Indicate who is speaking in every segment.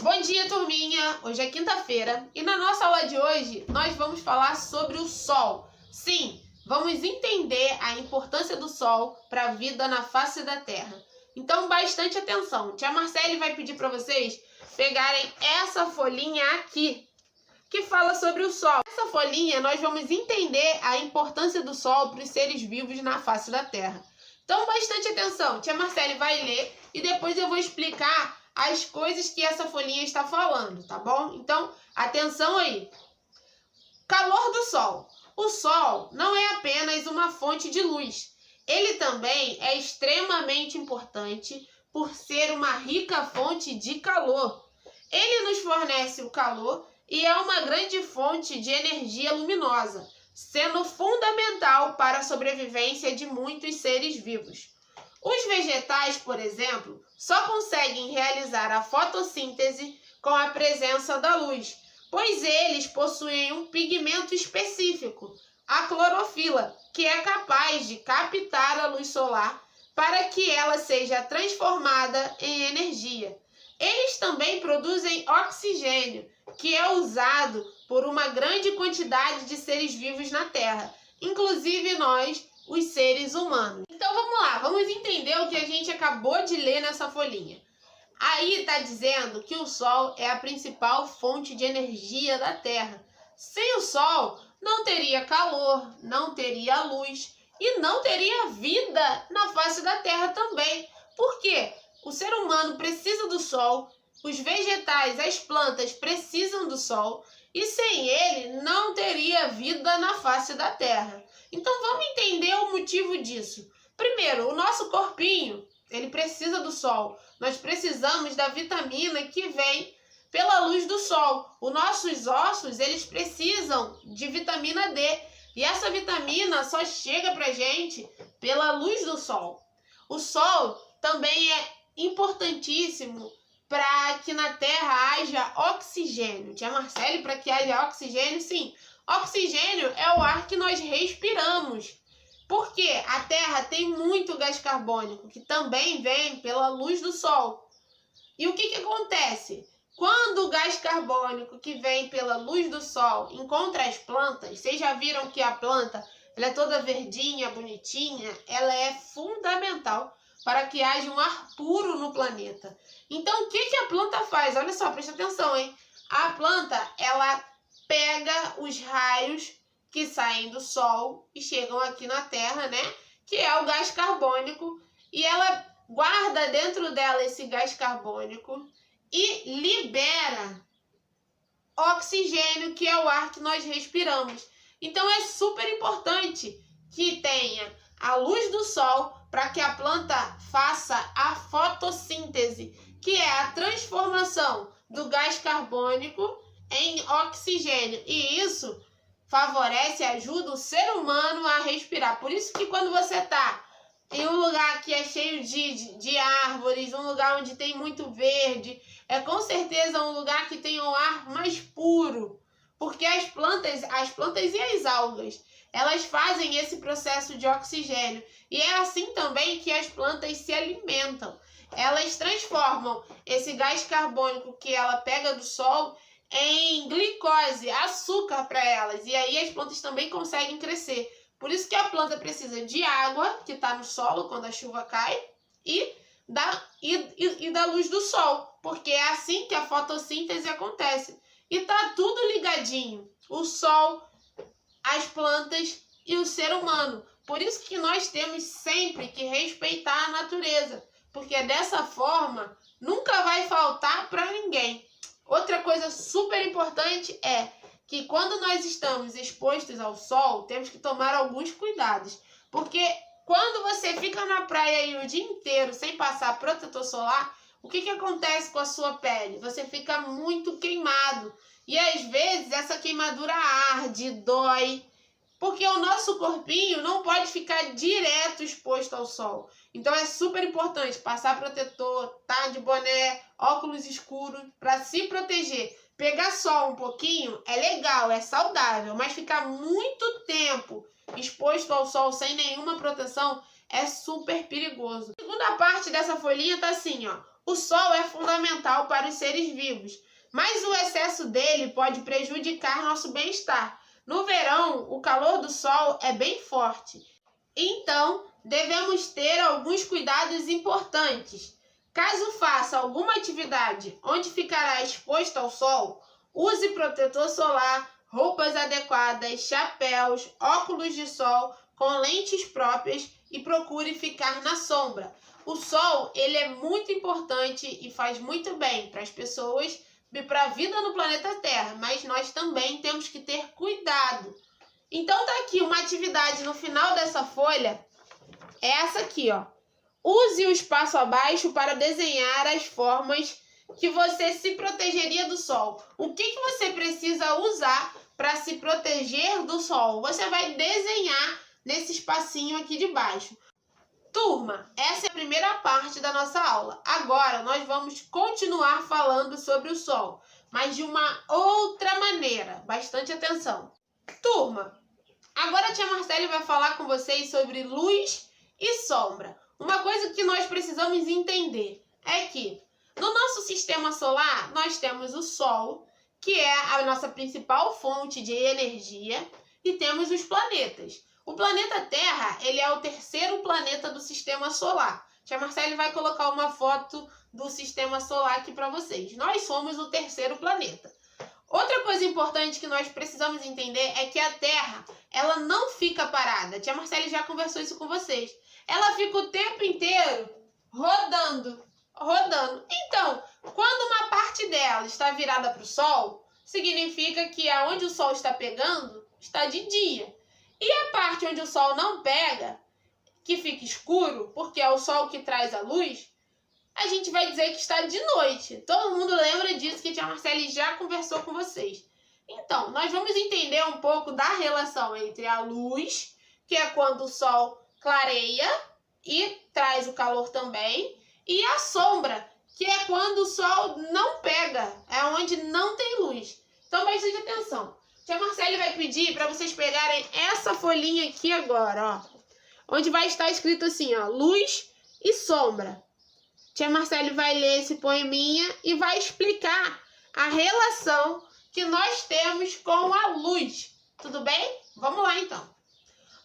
Speaker 1: Bom dia, turminha! Hoje é quinta-feira e na nossa aula de hoje nós vamos falar sobre o Sol. Sim, vamos entender a importância do Sol para a vida na face da Terra. Então, bastante atenção. Tia Marcele vai pedir para vocês pegarem essa folhinha aqui, que fala sobre o Sol. Nessa folhinha nós vamos entender a importância do Sol para os seres vivos na face da Terra. Então, bastante atenção. Tia Marcele vai ler e depois eu vou explicar as coisas que essa folhinha está falando, tá bom? Então, atenção aí. Calor do Sol. O Sol não é apenas uma fonte de luz. Ele também é extremamente importante por ser uma rica fonte de calor. Ele nos fornece o calor e é uma grande fonte de energia luminosa, sendo fundamental para a sobrevivência de muitos seres vivos. Os vegetais, por exemplo, só conseguem realizar a fotossíntese com a presença da luz, pois eles possuem um pigmento específico, a clorofila, que é capaz de captar a luz solar para que ela seja transformada em energia. Eles também produzem oxigênio, que é usado por uma grande quantidade de seres vivos na Terra, inclusive nós, os seres humanos. Então vamos lá, vamos entender o que a gente acabou de ler nessa folhinha. Aí está dizendo que o Sol é a principal fonte de energia da Terra. Sem o Sol, não teria calor, não teria luz e não teria vida na face da Terra também. Por quê? O ser humano precisa do Sol, os vegetais, as plantas precisam do Sol e sem ele não teria vida na face da Terra. Então vamos entender o motivo disso. Primeiro, o nosso corpinho, ele precisa do Sol. Nós precisamos da vitamina que vem pela luz do Sol. Os nossos ossos, eles precisam de vitamina D. E essa vitamina só chega pra gente pela luz do Sol. O Sol também é importantíssimo para que na Terra haja oxigênio. Tia Marcele, para que haja oxigênio, sim. Oxigênio é o ar que nós respiramos. Porque a Terra tem muito gás carbônico, que também vem pela luz do Sol. E o que acontece? Quando o gás carbônico que vem pela luz do Sol encontra as plantas, vocês já viram que a planta ela é toda verdinha, bonitinha, ela é fundamental para que haja um ar puro no planeta. Então, o que a planta faz? Olha só, presta atenção, hein? A planta, ela pega os raios que saem do Sol e chegam aqui na Terra, né? Que é o gás carbônico. E ela guarda dentro dela esse gás carbônico e libera oxigênio, que é o ar que nós respiramos. Então, é super importante que tenha a luz do Sol para que a planta faça a fotossíntese, que é a transformação do gás carbônico em oxigênio. E isso favorece e ajuda o ser humano a respirar. Por isso que quando você está em um lugar que é cheio de árvores, um lugar onde tem muito verde, é com certeza um lugar que tem um ar mais puro. Porque as plantas e as algas, elas fazem esse processo de oxigênio. E é assim também que as plantas se alimentam. Elas transformam esse gás carbônico que ela pega do Sol em glicose, açúcar para elas. E aí as plantas também conseguem crescer. Por isso que a planta precisa de água, que está no solo quando a chuva cai, e da luz do Sol. Porque é assim que a fotossíntese acontece. E tá tudo ligadinho. O Sol, as plantas e o ser humano. Por isso que nós temos sempre que respeitar a natureza. Porque dessa forma, nunca vai faltar para ninguém. Outra coisa super importante é que quando nós estamos expostos ao Sol, temos que tomar alguns cuidados. Porque quando você fica na praia aí o dia inteiro sem passar protetor solar, o que acontece com a sua pele? Você fica muito queimado. E às vezes essa queimadura arde, dói. Porque o nosso corpinho não pode ficar direto exposto ao Sol. Então é super importante passar protetor, tá de boné, óculos escuros, para se proteger. Pegar sol um pouquinho é legal, é saudável, mas ficar muito tempo exposto ao sol sem nenhuma proteção é super perigoso. A segunda parte dessa folhinha tá assim, ó. O sol é fundamental para os seres vivos, mas o excesso dele pode prejudicar nosso bem-estar. No verão, o calor do sol é bem forte, então devemos ter alguns cuidados importantes. Caso faça alguma atividade onde ficará exposto ao sol, use protetor solar, roupas adequadas, chapéus, óculos de sol com lentes próprias e procure ficar na sombra. O sol, ele é muito importante e faz muito bem para as pessoas e para a vida no planeta Terra, mas nós também temos que ter cuidado. Então tá aqui uma atividade no final dessa folha, é essa aqui, ó. Use o espaço abaixo para desenhar as formas que você se protegeria do sol. O que você precisa usar para se proteger do sol? Você vai desenhar nesse espacinho aqui de baixo. Turma, essa é a primeira parte da nossa aula. Agora nós vamos continuar falando sobre o sol, mas de uma outra maneira. Bastante atenção. Turma, agora a tia Marcele vai falar com vocês sobre luz e sombra. Uma coisa que nós precisamos entender é que no nosso sistema solar nós temos o Sol, que é a nossa principal fonte de energia, e temos os planetas. O planeta Terra, ele é o terceiro planeta do sistema solar. Tia Marcele vai colocar uma foto do sistema solar aqui para vocês. Nós somos o terceiro planeta. Outra coisa importante que nós precisamos entender é que a Terra, ela não fica parada. Tia Marcele já conversou isso com vocês. Ela fica o tempo inteiro rodando. Então, quando uma parte dela está virada para o Sol, significa que aonde o Sol está pegando, está de dia. E a parte onde o Sol não pega, que fica escuro, porque é o Sol que traz a luz, a gente vai dizer que está de noite. Todo mundo lembra disso que a tia Marcele já conversou com vocês. Então, nós vamos entender um pouco da relação entre a luz, que é quando o Sol clareia e traz o calor também, e a sombra, que é quando o sol não pega, é onde não tem luz. Então preste atenção. Tia Marcele vai pedir para vocês pegarem essa folhinha aqui agora, ó, onde vai estar escrito assim, ó, luz e sombra. Tia Marcele vai ler esse poeminha e vai explicar a relação que nós temos com a luz. Tudo bem? Vamos lá então.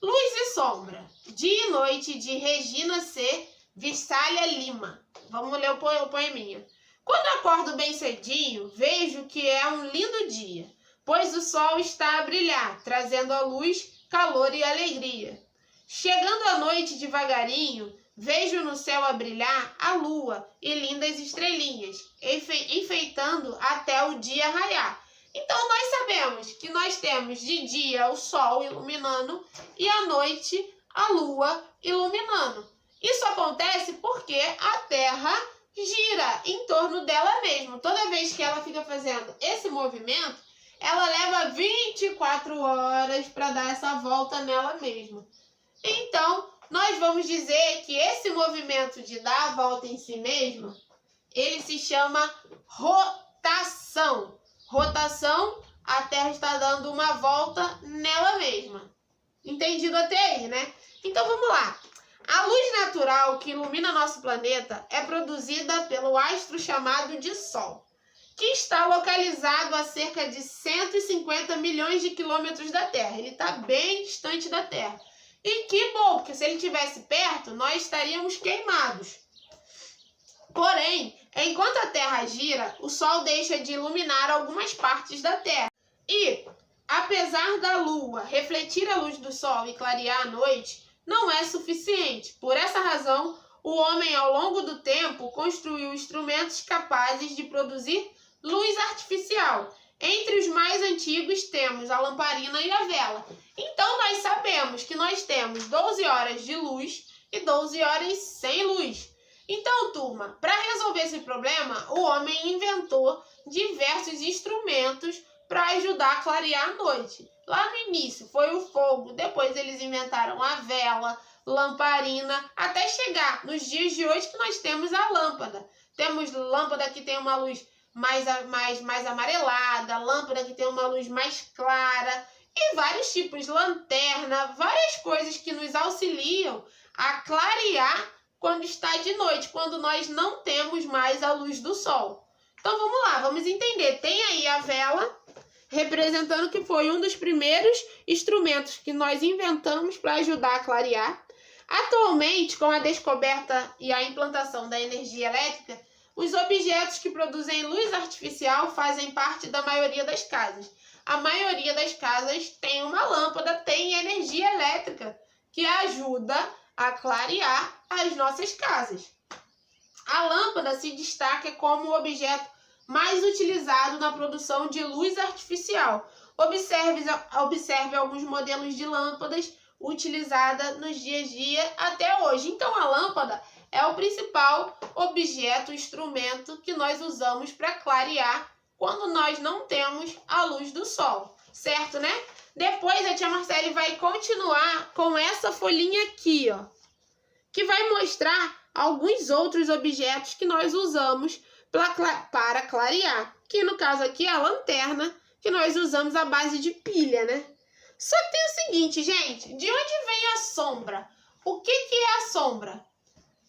Speaker 1: Luz e sombra, dia e noite, de Regina C. Vissalha Lima. Vamos ler o poeminha. Quando acordo bem cedinho, vejo que é um lindo dia, pois o sol está a brilhar, trazendo a luz, calor e alegria. Chegando a noite devagarinho, vejo no céu a brilhar a lua e lindas estrelinhas, enfeitando até o dia raiar. Então, nós sabemos que nós temos de dia o sol iluminando e à noite a lua iluminando. Isso acontece porque a Terra gira em torno dela mesma. Toda vez que ela fica fazendo esse movimento, ela leva 24 horas para dar essa volta nela mesma. Então, nós vamos dizer que esse movimento de dar a volta em si mesma, ele se chama rotação. Rotação, a Terra está dando uma volta nela mesma. Entendido até aí, né? Então vamos lá. A luz natural que ilumina nosso planeta é produzida pelo astro chamado de Sol, que está localizado a cerca de 150 milhões de quilômetros da Terra. Ele está bem distante da Terra. E que bom, porque se ele estivesse perto, nós estaríamos queimados. Porém, enquanto a Terra gira, o Sol deixa de iluminar algumas partes da Terra. E, apesar da Lua refletir a luz do Sol e clarear a noite, não é suficiente. Por essa razão, o homem, ao longo do tempo, construiu instrumentos capazes de produzir luz artificial. Entre os mais antigos temos a lamparina e a vela. Então, nós sabemos que nós temos 12 horas de luz e 12 horas sem luz. Então, turma, para resolver esse problema, o homem inventou diversos instrumentos para ajudar a clarear a noite. Lá no início foi o fogo, depois eles inventaram a vela, lamparina, até chegar nos dias de hoje que nós temos a lâmpada. Temos lâmpada que tem uma luz mais amarelada, lâmpada que tem uma luz mais clara e vários tipos, lanterna, várias coisas que nos auxiliam a clarear quando está de noite, quando nós não temos mais a luz do sol. Então vamos lá, vamos entender. Tem aí a vela, representando que foi um dos primeiros instrumentos que nós inventamos para ajudar a clarear. Atualmente, com a descoberta e a implantação da energia elétrica, os objetos que produzem luz artificial fazem parte da maioria das casas. A maioria das casas tem uma lâmpada, tem energia elétrica, que ajuda a clarear as nossas casas. A lâmpada se destaca como o mais utilizado na produção de luz artificial. Observe alguns modelos de lâmpadas utilizadas nos dias a dia até hoje. Então, a lâmpada é o principal objeto, instrumento que nós usamos para clarear quando nós não temos a luz do sol, certo, né? Depois a tia Marcele vai continuar com essa folhinha aqui, ó, que vai mostrar alguns outros objetos que nós usamos para clarear, que no caso aqui é a lanterna, que nós usamos à base de pilha, né? Só que tem o seguinte, gente, de onde vem a sombra? O que é a sombra?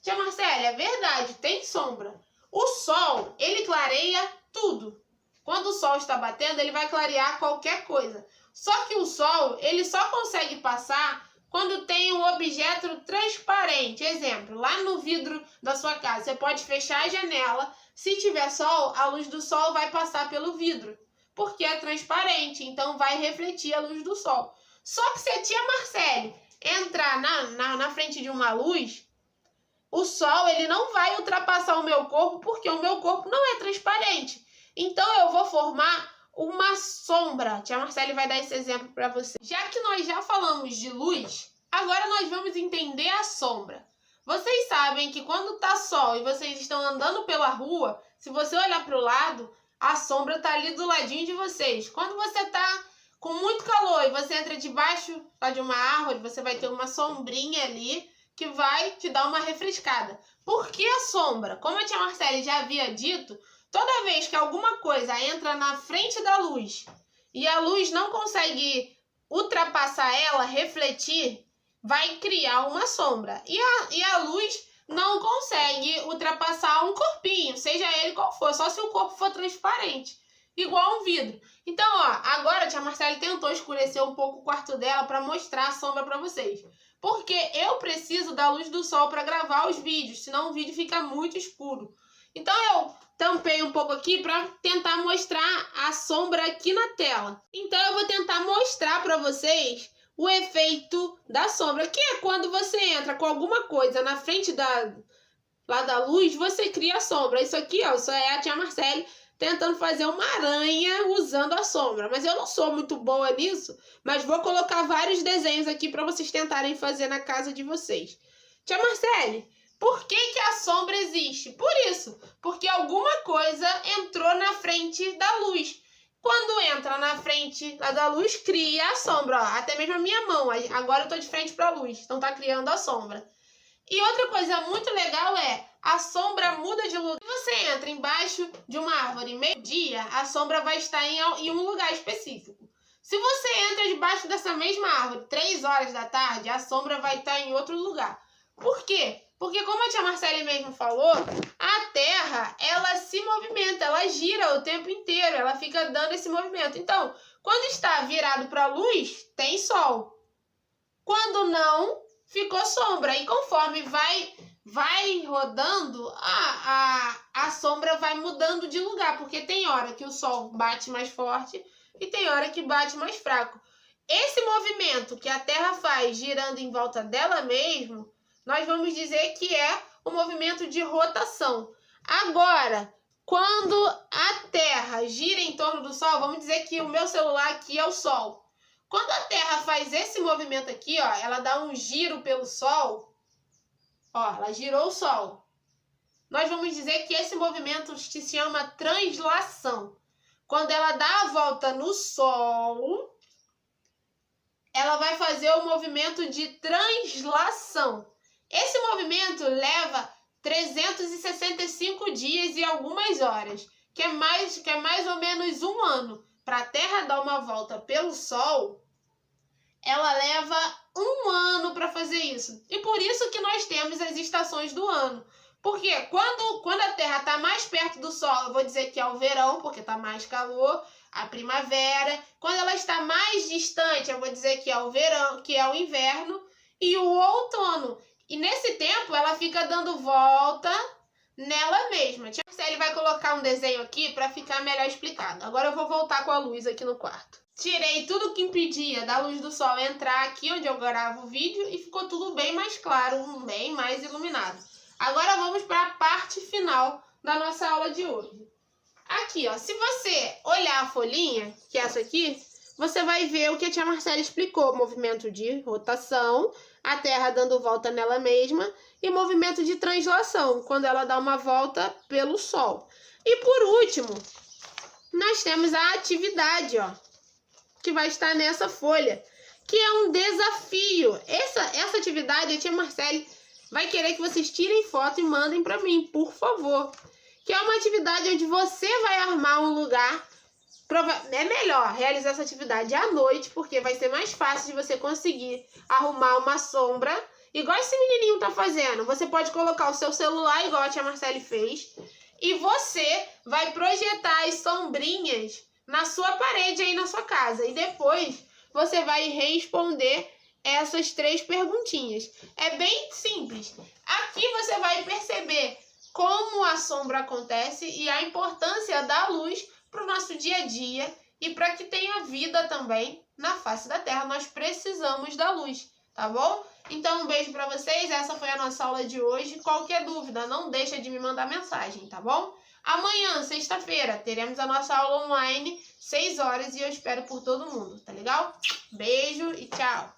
Speaker 1: Tia Marcele, é verdade, tem sombra. O sol, ele clareia tudo. Quando o sol está batendo, ele vai clarear qualquer coisa. Só que o sol, ele só consegue passar quando tem um objeto transparente. Exemplo, lá no vidro da sua casa, você pode fechar a janela. Se tiver sol, a luz do sol vai passar pelo vidro, porque é transparente, então vai refletir a luz do sol. Só que se a tia Marcele entrar na frente de uma luz, o sol ele não vai ultrapassar o meu corpo, porque o meu corpo não é transparente. Então eu vou formar uma sombra. Tia Marcele vai dar esse exemplo para você. Já que nós já falamos de luz, agora nós vamos entender a sombra. Vocês sabem que quando tá sol e vocês estão andando pela rua, se você olhar para o lado, a sombra tá ali do ladinho de vocês. Quando você tá com muito calor e você entra debaixo de uma árvore, você vai ter uma sombrinha ali que vai te dar uma refrescada. Por que a sombra? Como a tia Marcele já havia dito, toda vez que alguma coisa entra na frente da luz e a luz não consegue ultrapassar ela, refletir, vai criar uma sombra. E a luz não consegue ultrapassar um corpinho, seja ele qual for, só se o corpo for transparente, igual um vidro. Então, ó, agora a tia Marcele tentou escurecer um pouco o quarto dela para mostrar a sombra para vocês. Porque eu preciso da luz do sol para gravar os vídeos, senão o vídeo fica muito escuro. Então eu tampei um pouco aqui para tentar mostrar a sombra aqui na tela. Então eu vou tentar mostrar para vocês o efeito da sombra, que é quando você entra com alguma coisa na frente lá da luz, você cria a sombra. Isso aqui, ó, isso é a tia Marcele tentando fazer uma aranha usando a sombra. Mas eu não sou muito boa nisso, mas vou colocar vários desenhos aqui para vocês tentarem fazer na casa de vocês. Tia Marcele, por que a sombra existe? Por isso, porque alguma coisa entrou na frente da luz. Quando entra na frente da luz, cria a sombra. Ó, até mesmo a minha mão, agora eu tô de frente para a luz, então tá criando a sombra. E outra coisa muito legal é, a sombra muda de lugar. Se você entra embaixo de uma árvore meio-dia, a sombra vai estar em um lugar específico. Se você entra debaixo dessa mesma árvore 3 horas da tarde, a sombra vai estar em outro lugar. Por quê? Porque, como a tia Marcele mesmo falou, a Terra, ela se movimenta, ela gira o tempo inteiro, ela fica dando esse movimento. Então, quando está virado para a luz, tem sol. Quando não, ficou sombra. E conforme vai rodando, a sombra vai mudando de lugar, porque tem hora que o sol bate mais forte e tem hora que bate mais fraco. Esse movimento que a Terra faz girando em volta dela mesmo, nós vamos dizer que é o movimento de rotação. Agora, quando a Terra gira em torno do Sol, vamos dizer que o meu celular aqui é o Sol. Quando a Terra faz esse movimento aqui, ó, ela dá um giro pelo Sol, ó, ela girou o Sol. Nós vamos dizer que esse movimento se chama translação. Quando ela dá a volta no Sol, ela vai fazer o movimento de translação. Esse movimento leva 365 dias e algumas horas, que é mais ou menos um ano. Para a Terra dar uma volta pelo Sol, ela leva um ano para fazer isso. E por isso que nós temos as estações do ano. Porque quando a Terra está mais perto do Sol, eu vou dizer que é o verão, porque está mais calor, a primavera. Quando ela está mais distante, eu vou dizer que é o verão, que é o inverno e o outono. E nesse tempo ela fica dando volta nela mesma. Tia Marcele vai colocar um desenho aqui para ficar melhor explicado. Agora eu vou voltar com a luz aqui no quarto. Tirei tudo que impedia da luz do sol entrar aqui onde eu gravo o vídeo e ficou tudo bem mais claro, bem mais iluminado. Agora vamos para a parte final da nossa aula de hoje. Aqui, ó, se você olhar a folhinha, que é essa aqui, você vai ver o que a tia Marcela explicou. Movimento de rotação, a Terra dando volta nela mesma, e movimento de translação, quando ela dá uma volta pelo Sol. E por último, nós temos a atividade, ó, que vai estar nessa folha, que é um desafio. Essa atividade, a tia Marcele vai querer que vocês tirem foto e mandem para mim, por favor. Que é uma atividade onde você vai armar um lugar. É melhor realizar essa atividade à noite, porque vai ser mais fácil de você conseguir arrumar uma sombra, igual esse menininho tá fazendo. Você pode colocar o seu celular, igual a tia Marcele fez, e você vai projetar as sombrinhas na sua parede aí na sua casa. E depois você vai responder essas 3 perguntinhas. É bem simples. Aqui você vai perceber como a sombra acontece e a importância da luz para o nosso dia a dia e para que tenha vida também na face da Terra. Nós precisamos da luz, tá bom? Então, um beijo para vocês. Essa foi a nossa aula de hoje. Qualquer dúvida, não deixa de me mandar mensagem, tá bom? Amanhã, sexta-feira, teremos a nossa aula online, 6 horas, e eu espero por todo mundo, tá legal? Beijo e tchau!